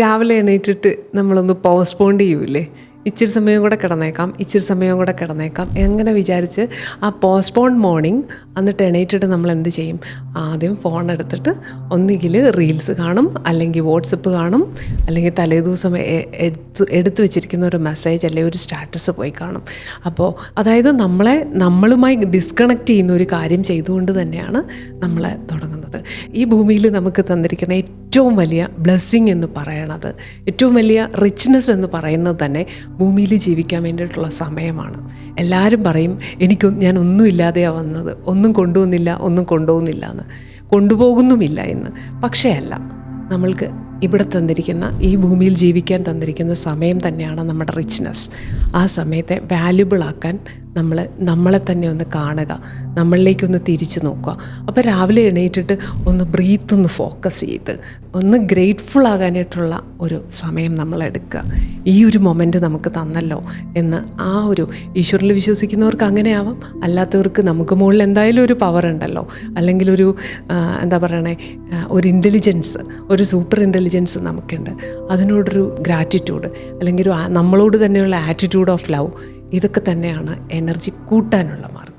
രാവിലെ എണീറ്റിട്ട് നമ്മളൊന്ന് പോസ്റ്റ്പോൺ ചെയ്യൂലേ, ഇച്ചിരി സമയം കൂടെ കിടന്നേക്കാം എങ്ങനെ വിചാരിച്ച് ആ പോസ്റ്റ്പോൺ മോർണിംഗ് എന്നിട്ട് എണീറ്റിട്ട് നമ്മൾ എന്ത് ചെയ്യും? ആദ്യം ഫോൺ എടുത്തിട്ട് ഒന്നുകിൽ റീൽസ് കാണും, അല്ലെങ്കിൽ വാട്സപ്പ് കാണും, അല്ലെങ്കിൽ തലേദിവസം എടുത്തു വെച്ചിരിക്കുന്ന ഒരു മെസ്സേജ് അല്ലെങ്കിൽ ഒരു സ്റ്റാറ്റസ് പോയി കാണും. അപ്പോൾ അതായത് നമ്മളുമായി ഡിസ്കണക്ട് ചെയ്യുന്ന ഒരു കാര്യം ചെയ്തുകൊണ്ട് തന്നെയാണ് നമ്മൾ തുടങ്ങുന്നത്. ഈ ഭൂമിയിൽ നമുക്ക് തന്നിരിക്കുന്ന ഏറ്റവും വലിയ ബ്ലെസ്സിങ് എന്ന് പറയണത്, ഏറ്റവും വലിയ റിച്ച്നെസ് എന്ന് പറയുന്നത് തന്നെ ഭൂമിയിൽ ജീവിക്കാൻ വേണ്ടിയിട്ടുള്ള സമയമാണ്. എല്ലാവരും പറയും ഞാൻ ഒന്നും ഇല്ലാതെയാണ് വന്നത്, ഒന്നും കൊണ്ടുപോകുന്നില്ല എന്ന്, കൊണ്ടുപോകുന്നുമില്ല എന്ന്. പക്ഷേ അല്ല, നമ്മൾക്ക് ഇവിടെ തന്നിരിക്കുന്ന ഈ ഭൂമിയിൽ ജീവിക്കാൻ തന്നിരിക്കുന്ന സമയം തന്നെയാണ് നമ്മുടെ റിച്ച്നെസ്. ആ സമയത്തെ വാല്യുബിളാക്കാൻ നമ്മളെ തന്നെ ഒന്ന് കാണുക, നമ്മളിലേക്കൊന്ന് തിരിച്ചു നോക്കുക. അപ്പോൾ രാവിലെ എണീറ്റിട്ട് ഒന്ന് ഒന്ന് ഫോക്കസ് ചെയ്ത് ഒന്ന് ഗ്രേറ്റ്ഫുൾ ആകാനായിട്ടുള്ള ഒരു സമയം നമ്മളെടുക്കുക. ഈ ഒരു മൊമെൻറ്റ് നമുക്ക് തന്നല്ലോ എന്ന് ആ ഒരു ഈശ്വരനിൽ വിശ്വസിക്കുന്നവർക്ക് അങ്ങനെയാവാം, അല്ലാത്തവർക്ക് നമുക്ക് മുകളിൽ എന്തായാലും ഒരു പവർ ഉണ്ടല്ലോ, അല്ലെങ്കിൽ ഒരു ഒരു ഇൻ്റലിജൻസ്, ഒരു സൂപ്പർ ഇൻ്റലിജൻസ് നമുക്കുണ്ട്. അതിനോടൊരു ഗ്രാറ്റിറ്റ്യൂഡ് അല്ലെങ്കിൽ നമ്മളോട് തന്നെയുള്ള ആറ്റിറ്റ്യൂഡ് ഓഫ് ലവ്, ഇതൊക്കെ തന്നെയാണ് എനർജി കൂട്ടാനുള്ള മാർഗം.